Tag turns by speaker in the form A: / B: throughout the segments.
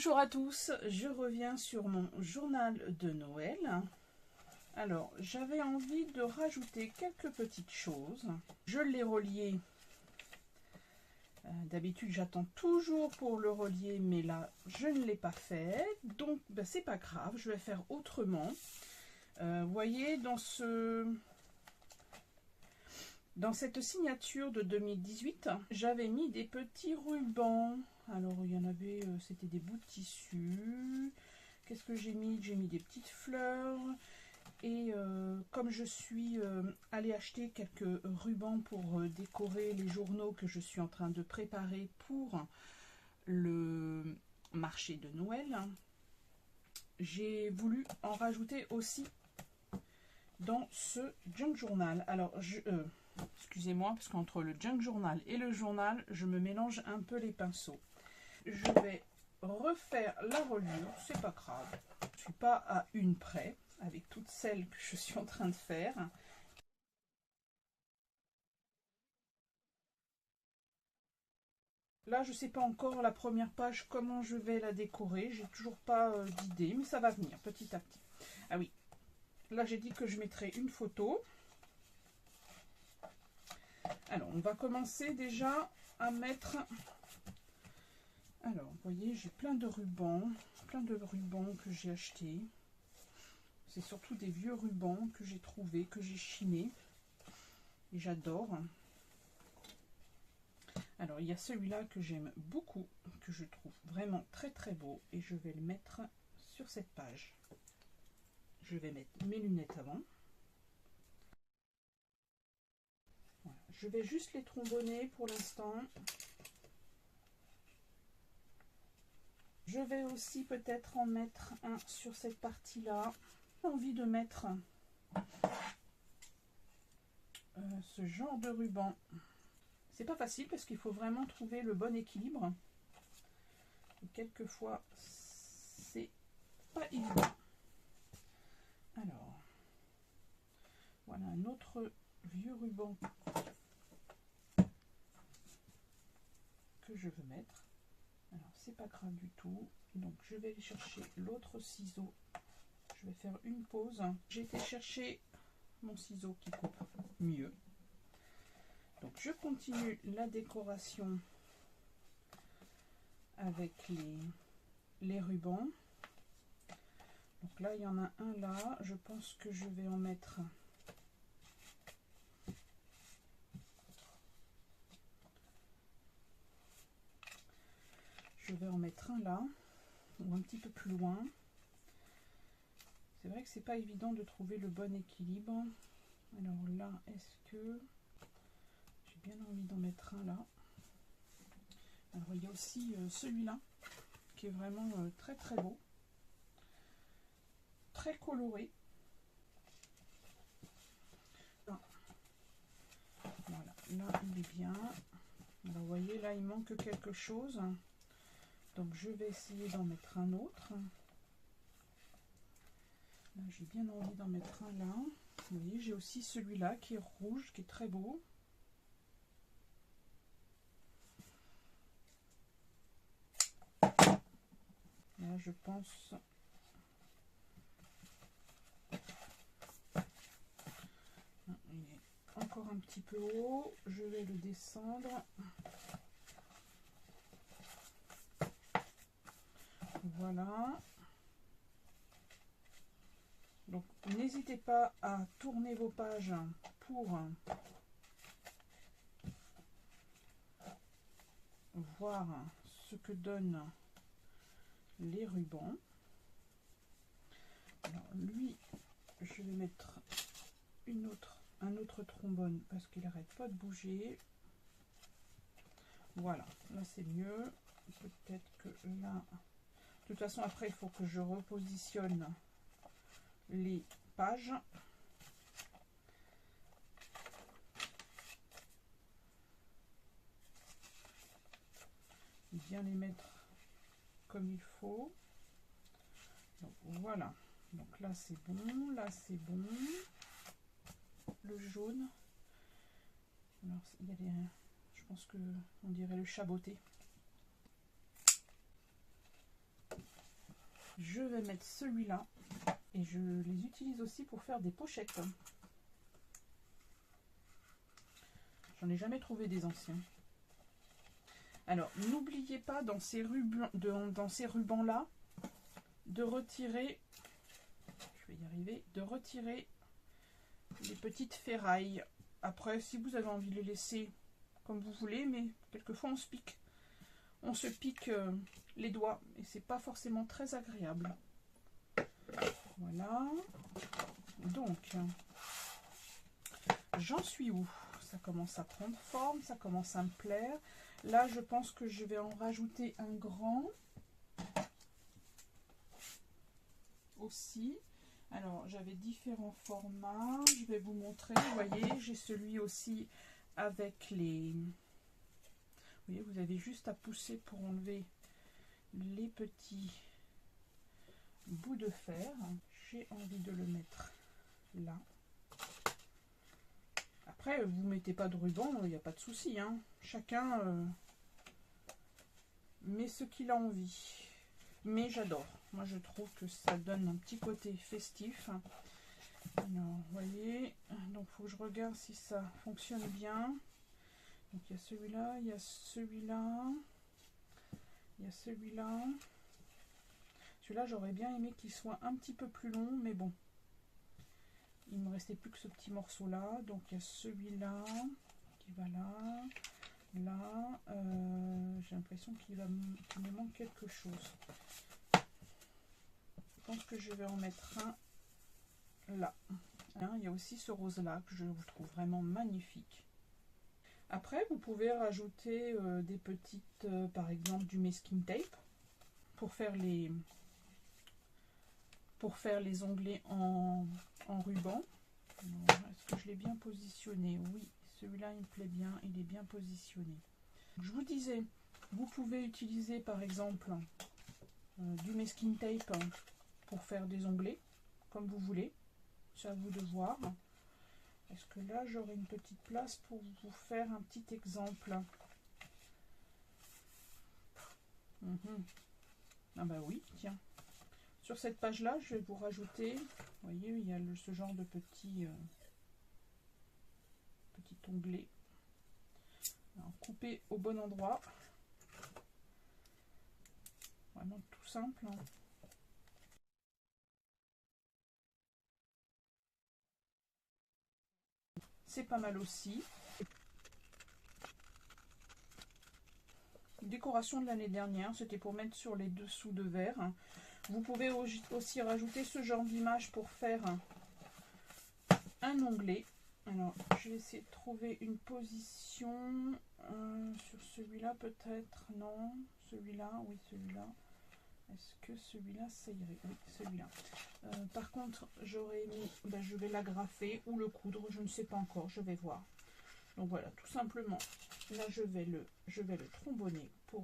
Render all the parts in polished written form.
A: Bonjour à tous, je reviens sur mon journal de Noël. Alors, j'avais envie de rajouter quelques petites choses. Je l'ai relié. D'habitude, j'attends toujours pour le relier, mais là, je ne l'ai pas fait. Donc, ben, c'est pas grave, je vais faire autrement. Vous voyez, dans cette signature de 2018, j'avais mis des petits rubans. Alors, il y en avait, c'était des bouts de tissu. Qu'est-ce que j'ai mis? J'ai mis des petites fleurs. Et comme je suis allée acheter quelques rubans pour décorer les journaux que je suis en train de préparer pour le marché de Noël, j'ai voulu en rajouter aussi dans ce junk journal. Alors, excusez-moi, parce qu'entre le junk journal et le journal, je me mélange un peu les pinceaux. Je vais refaire la reliure, c'est pas grave. Je ne suis pas à une près avec toutes celles que je suis en train de faire. Là, je ne sais pas encore la première page, comment je vais la décorer. J'ai toujours pas d'idée, mais ça va venir petit à petit. Ah oui, là j'ai dit que je mettrais une photo. Alors, on va commencer déjà à mettre... Alors, vous voyez, j'ai plein de rubans que j'ai achetés. C'est surtout des vieux rubans que j'ai trouvés, que j'ai chinés. Et j'adore. Alors, il y a celui-là que j'aime beaucoup, que je trouve vraiment très très beau. Et je vais le mettre sur cette page. Je vais mettre mes lunettes avant. Voilà. Je vais juste les trombonner pour l'instant. Je vais aussi peut-être en mettre un sur cette partie-là. J'ai envie de mettre ce genre de ruban. C'est pas facile parce qu'il faut vraiment trouver le bon équilibre. Et quelquefois, c'est pas évident. Alors, voilà un autre vieux ruban que je veux mettre. Alors, c'est pas grave du tout. Donc, je vais aller chercher l'autre ciseau. Je vais faire une pause. J'ai été chercher mon ciseau qui coupe mieux. Donc, je continue la décoration avec les rubans. Donc là, il y en a un là. Je pense que je vais en mettre... Je vais en mettre un là, ou un petit peu plus loin. C'est vrai que c'est pas évident de trouver le bon équilibre. Alors là, est-ce que... J'ai bien envie d'en mettre un là. Alors il y a aussi celui-là, qui est vraiment très très beau. Très coloré. Ah. Voilà, là il est bien. Alors vous voyez, là il manque quelque chose. Donc je vais essayer d'en mettre un autre. Là j'ai bien envie d'en mettre un là. Vous voyez, j'ai aussi celui-là qui est rouge, qui est très beau. Là je pense... Il est encore un petit peu haut. Je vais le descendre. Voilà. Donc n'hésitez pas à tourner vos pages pour voir ce que donnent les rubans. Alors lui, je vais mettre un autre trombone parce qu'il n'arrête pas de bouger. Voilà, là c'est mieux. Peut-être que là... De toute façon, après, il faut que je repositionne les pages. Bien les mettre comme il faut. Donc, voilà. Donc là, c'est bon. Là, c'est bon. Le jaune. Alors, il y a des... Je pense que on dirait le chaboté. Je vais mettre celui-là et je les utilise aussi pour faire des pochettes. J'en ai jamais trouvé des anciens. Alors, n'oubliez pas dans ces rubans-là de retirer, je vais y arriver, de retirer les petites ferrailles. Après, si vous avez envie de les laisser comme vous voulez, mais quelquefois on se pique. On se pique les doigts et c'est pas forcément très agréable. Voilà. Donc, j'en suis où? Ça commence à prendre forme, ça commence à me plaire. Là, je pense que je vais en rajouter un grand aussi. Alors, j'avais différents formats. Je vais vous montrer. Vous voyez, j'ai celui aussi avec les... Vous voyez, vous avez juste à pousser pour enlever les petits bouts de fer. J'ai envie de le mettre là. Après, vous mettez pas de ruban, il n'y a pas de souci, hein. Chacun met ce qu'il a envie. Mais j'adore. Moi, je trouve que ça donne un petit côté festif. Alors, vous voyez, donc il faut que je regarde si ça fonctionne bien. Donc, il y a celui-là, il y a celui-là, il y a celui-là. Celui-là, j'aurais bien aimé qu'il soit un petit peu plus long, mais bon. Il ne me restait plus que ce petit morceau-là. Donc, il y a celui-là qui va là. Là, j'ai l'impression qu'il me manque quelque chose. Je pense que je vais en mettre un là. Hein, il y a aussi ce rose-là que je trouve vraiment magnifique. Après, vous pouvez rajouter des petites, par exemple, du masking tape pour faire les onglets en ruban. Est-ce que je l'ai bien positionné? Oui, celui-là, il me plaît bien, il est bien positionné. Je vous disais, vous pouvez utiliser, par exemple, du masking tape pour faire des onglets, comme vous voulez. C'est à vous de voir. Est-ce que là, j'aurai une petite place pour vous faire un petit exemple? Ah bah oui, tiens. Sur cette page-là, je vais vous rajouter, vous voyez, il y a ce genre de petit onglet. Alors, coupé au bon endroit. Vraiment tout simple. Hein. C'est pas mal aussi. Décoration de l'année dernière, c'était pour mettre sur les dessous de verre. Vous pouvez aussi rajouter ce genre d'image pour faire un onglet. Alors, je vais essayer de trouver une position sur celui-là peut-être. Non, celui-là, oui, celui-là. Est-ce que celui-là, ça irait? Oui, celui-là. Par contre, j'aurais mis, je vais l'agrafer ou le coudre, je ne sais pas encore, je vais voir. Donc voilà, tout simplement, là je vais le trombonner pour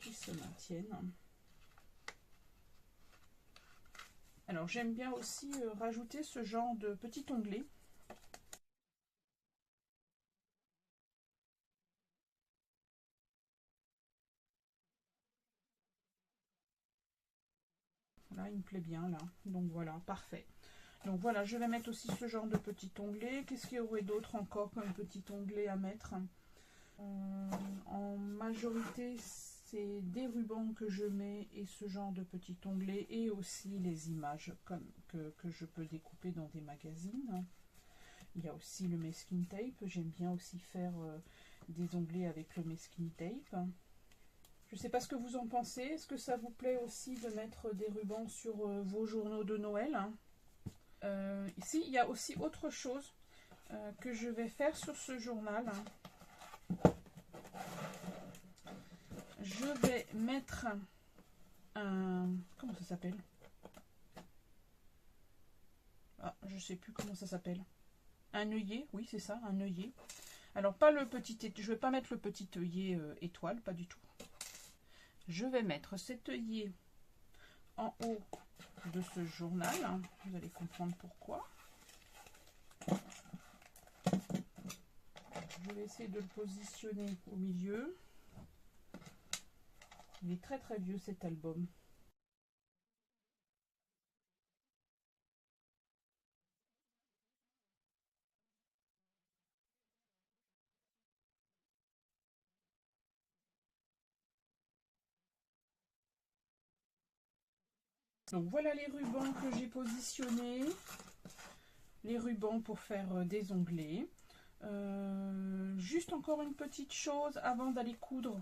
A: qu'il se maintienne. Alors j'aime bien aussi rajouter ce genre de petit onglet. Là, il me plaît bien là. Donc voilà, parfait. Donc voilà, je vais mettre aussi ce genre de petit onglet. Qu'est-ce qu'il y aurait d'autre encore comme petit onglet à mettre? En majorité, c'est des rubans que je mets et ce genre de petit onglet et aussi les images que je peux découper dans des magazines. Il y a aussi le masking tape. J'aime bien aussi faire des onglets avec le masking tape. Je ne sais pas ce que vous en pensez. Est-ce que ça vous plaît aussi de mettre des rubans sur vos journaux de Noël? Ici, il y a aussi autre chose que je vais faire sur ce journal. Je vais mettre un... Comment ça s'appelle? Ah, je ne sais plus comment ça s'appelle. Un œillet, oui, c'est ça, un œillet. Alors, pas le petit... Je ne vais pas mettre le petit œillet étoile, pas du tout. Je vais mettre cet œillet en haut de ce journal. Vous allez comprendre pourquoi. Je vais essayer de le positionner au milieu. Il est très très vieux cet album. Donc voilà les rubans que j'ai positionnés. Les rubans pour faire des onglets. Juste encore une petite chose avant d'aller coudre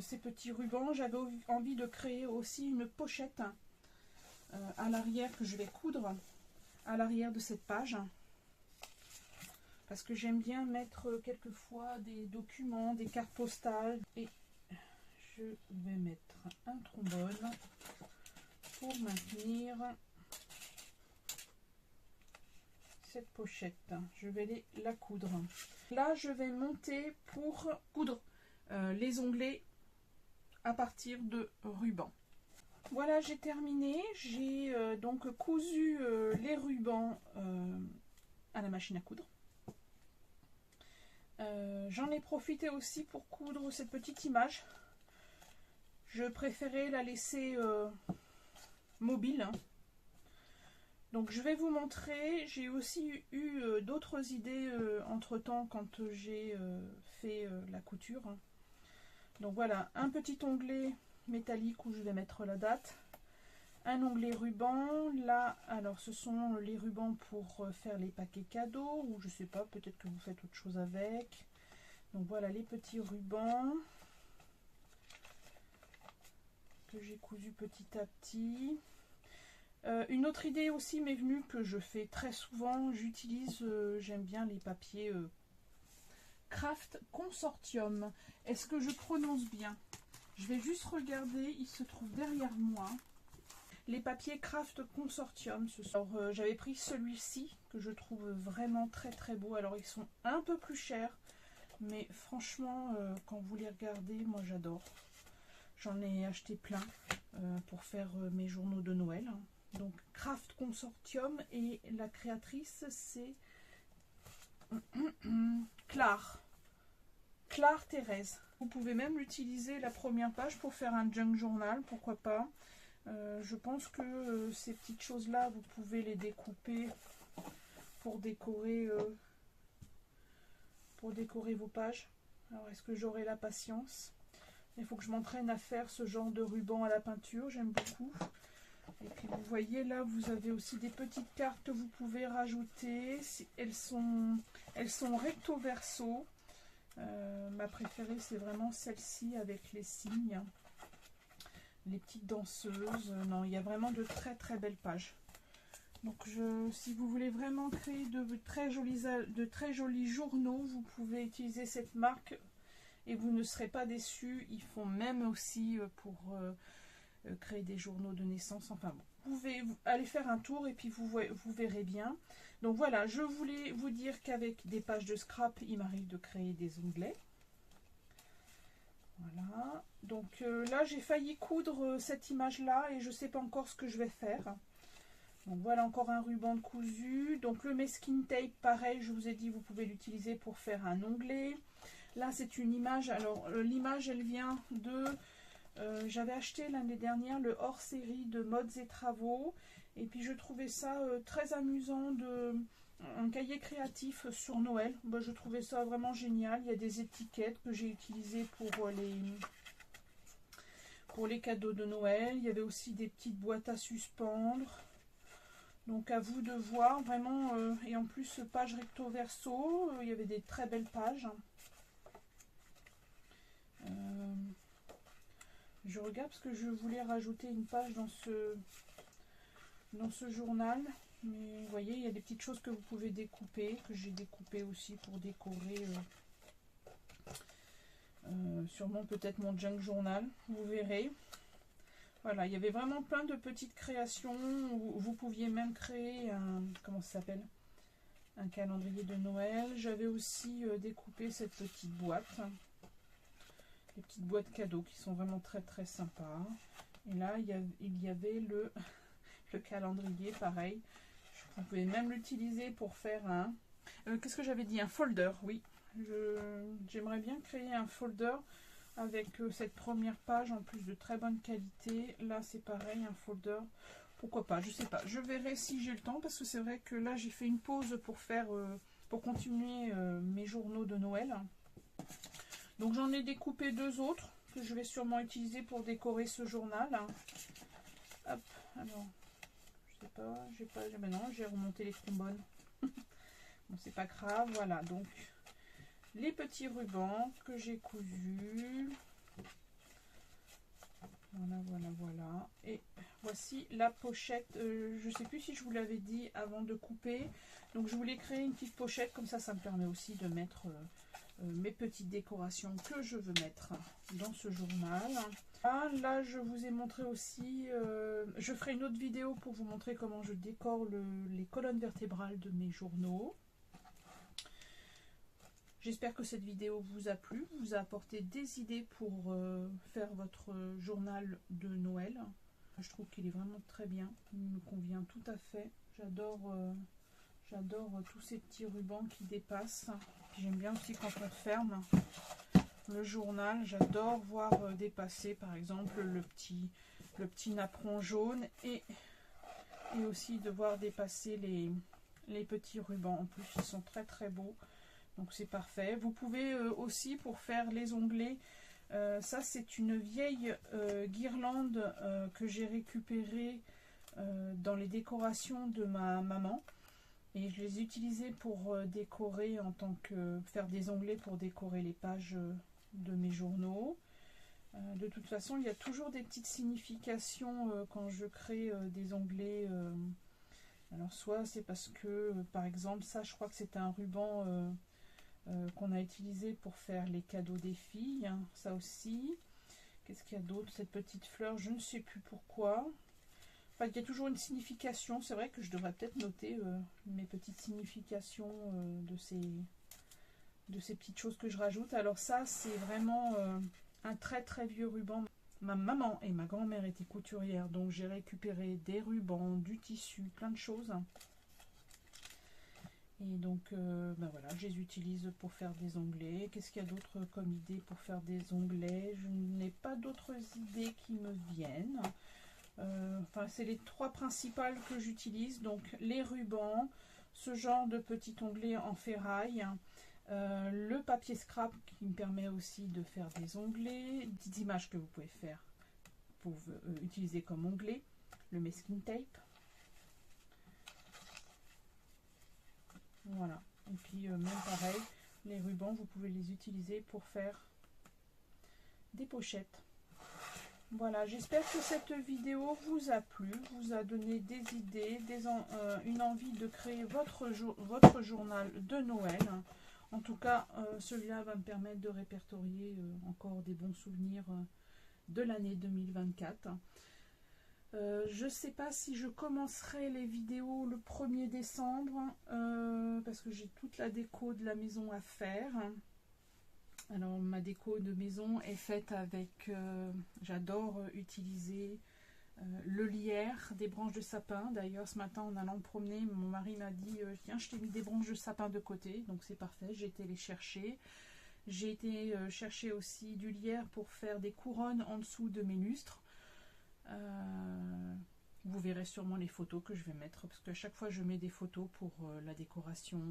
A: ces petits rubans. J'avais envie de créer aussi une pochette à l'arrière que je vais coudre à l'arrière de cette page. Parce que j'aime bien mettre quelquefois des documents, des cartes postales. Et je vais mettre un trombone pour maintenir cette pochette. Je vais la coudre. Là, je vais monter pour coudre les onglets à partir de rubans. Voilà, j'ai terminé. J'ai donc cousu les rubans à la machine à coudre. J'en ai profité aussi pour coudre cette petite image. Je préférais la laisser mobile. Donc je vais vous montrer. J'ai aussi eu d'autres idées entre temps quand j'ai fait la couture. Donc voilà, un petit onglet métallique où je vais mettre la date. Un onglet ruban. Là, alors ce sont les rubans pour faire les paquets cadeaux. Ou je sais pas, peut-être que vous faites autre chose avec. Donc voilà les petits rubans que j'ai cousus petit à petit. Une autre idée aussi m'est venue que je fais très souvent. J'utilise, j'aime bien les papiers Craft Consortium. Est-ce que je prononce bien? Je vais juste regarder, il se trouve derrière moi. Les papiers Craft Consortium. J'avais pris celui-ci que je trouve vraiment très très beau. Alors ils sont un peu plus chers, mais franchement quand vous les regardez, moi j'adore. J'en ai acheté plein pour faire mes journaux de Noël. Donc Craft Consortium, et la créatrice c'est Claire Thérèse. Vous pouvez même l'utiliser la première page pour faire un junk journal, pourquoi pas. Je pense que ces petites choses là, vous pouvez les découper pour décorer vos pages. Alors est-ce que j'aurai la patience? Il faut que je m'entraîne à faire ce genre de ruban à la peinture, j'aime beaucoup. Et puis vous voyez là, vous avez aussi des petites cartes que vous pouvez rajouter. Elles sont recto verso. Ma préférée c'est vraiment celle-ci avec les signes. Les petites danseuses. Non, il y a vraiment de très très belles pages. Donc si vous voulez vraiment créer de très jolis journaux, vous pouvez utiliser cette marque. Et vous ne serez pas déçus. Ils font même aussi pour créer des journaux de naissance. Enfin bon, vous pouvez aller faire un tour et puis vous verrez bien. Donc voilà, je voulais vous dire qu'avec des pages de scrap, il m'arrive de créer des onglets. Voilà. Donc là, j'ai failli coudre cette image-là et je ne sais pas encore ce que je vais faire. Donc voilà encore un ruban de cousu. Donc le masking tape, pareil, je vous ai dit, vous pouvez l'utiliser pour faire un onglet. Là, c'est une image. Alors, l'image, elle vient de... j'avais acheté l'année dernière le hors-série de Modes et Travaux. Et puis, je trouvais ça très amusant, un cahier créatif sur Noël. Bah, je trouvais ça vraiment génial. Il y a des étiquettes que j'ai utilisées pour les cadeaux de Noël. Il y avait aussi des petites boîtes à suspendre. Donc, à vous de voir, vraiment. Et en plus, page recto verso. Il y avait des très belles pages. Je regarde parce que je voulais rajouter une page dans ce journal, mais vous voyez, il y a des petites choses que vous pouvez découper, que j'ai découpé aussi pour décorer sûrement peut-être mon junk journal, vous verrez. Voilà, il y avait vraiment plein de petites créations. Vous pouviez même créer un, comment ça s'appelle, un calendrier de Noël. J'avais aussi découpé cette petite boîte. Les petites boîtes cadeaux qui sont vraiment très très sympas. Et là il y avait le calendrier, pareil. Vous pouvez même l'utiliser pour faire un... qu'est-ce que j'avais dit? Un folder, oui. J'aimerais bien créer un folder avec cette première page en plus de très bonne qualité. Là c'est pareil, un folder. Pourquoi pas, je sais pas. Je verrai si j'ai le temps, parce que c'est vrai que là j'ai fait une pause pour continuer mes journaux de Noël. Donc j'en ai découpé deux autres que je vais sûrement utiliser pour décorer ce journal. Hop, alors, je sais pas, mais non, j'ai remonté les trombones. Bon, c'est pas grave, voilà, donc les petits rubans que j'ai cousus. Voilà, voilà, voilà. Et voici la pochette. Je sais plus si je vous l'avais dit avant de couper. Donc je voulais créer une petite pochette, comme ça me permet aussi de mettre mes petites décorations que je veux mettre dans ce journal. Ah, là je vous ai montré aussi, je ferai une autre vidéo pour vous montrer comment je décore les colonnes vertébrales de mes journaux. J'espère que cette vidéo vous a plu, vous a apporté des idées pour faire votre journal de Noël. Je trouve qu'il est vraiment très bien, il me convient tout à fait. J'adore tous ces petits rubans qui dépassent. J'aime bien aussi quand on ferme le journal, j'adore voir dépasser par exemple le petit napperon jaune et aussi de voir dépasser les petits rubans. En plus ils sont très très beaux. Donc c'est parfait. Vous pouvez aussi pour faire les onglets, ça c'est une vieille guirlande que j'ai récupérée dans les décorations de ma maman. Et je les ai utilisées pour décorer faire des onglets pour décorer les pages de mes journaux. De toute façon, il y a toujours des petites significations quand je crée des onglets. Alors soit c'est parce que, par exemple, ça je crois que c'est un ruban qu'on a utilisé pour faire les cadeaux des filles, hein, ça aussi. Qu'est-ce qu'il y a d'autre? Cette petite fleur, je ne sais plus pourquoi. Enfin, il y a toujours une signification. C'est vrai que je devrais peut-être noter mes petites significations de ces petites choses que je rajoute. Alors ça, c'est vraiment un très très vieux ruban. Ma maman et ma grand-mère étaient couturières, donc j'ai récupéré des rubans, du tissu, plein de choses. Et donc, ben voilà, je les utilise pour faire des onglets. Qu'est-ce qu'il y a d'autre comme idée pour faire des onglets? Je n'ai pas d'autres idées qui me viennent. Enfin, c'est les trois principales que j'utilise. Donc, les rubans, ce genre de petit onglet en ferraille, le papier scrap qui me permet aussi de faire des onglets, des petites images que vous pouvez faire pour utiliser comme onglet, le masking tape. Voilà, et puis même pareil, les rubans, vous pouvez les utiliser pour faire des pochettes. Voilà, j'espère que cette vidéo vous a plu, vous a donné des idées, une envie de créer votre journal de Noël. En tout cas, celui-là va me permettre de répertorier encore des bons souvenirs de l'année 2024. Je ne sais pas si je commencerai les vidéos le 1er décembre parce que j'ai toute la déco de la maison à faire. Alors ma déco de maison est faite avec, j'adore utiliser le lierre, des branches de sapin. D'ailleurs ce matin en allant me promener, mon mari m'a dit tiens, je t'ai mis des branches de sapin de côté, donc c'est parfait, j'ai été les chercher. J'ai été chercher aussi du lierre pour faire des couronnes en dessous de mes lustres. Vous verrez sûrement les photos que je vais mettre parce qu'à chaque fois je mets des photos pour la décoration,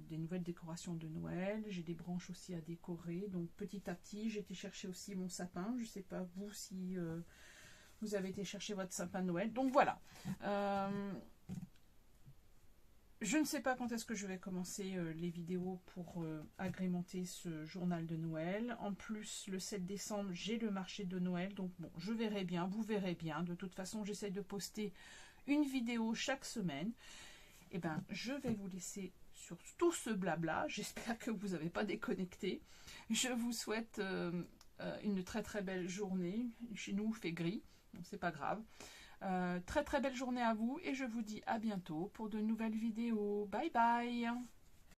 A: des nouvelles décorations de Noël. J'ai des branches aussi à décorer, donc petit à petit j'ai été chercher aussi mon sapin. Je ne sais pas vous si vous avez été chercher votre sapin de Noël, donc voilà. Je ne sais pas quand est-ce que je vais commencer les vidéos pour agrémenter ce journal de Noël. En plus, le 7 décembre, j'ai le marché de Noël. Donc bon, je verrai bien, vous verrez bien. De toute façon, j'essaie de poster une vidéo chaque semaine. Et bien, je vais vous laisser sur tout ce blabla. J'espère que vous n'avez pas déconnecté. Je vous souhaite une très très belle journée. Chez nous, il fait gris, donc c'est pas grave. Très très belle journée à vous et je vous dis à bientôt pour de nouvelles vidéos. Bye bye.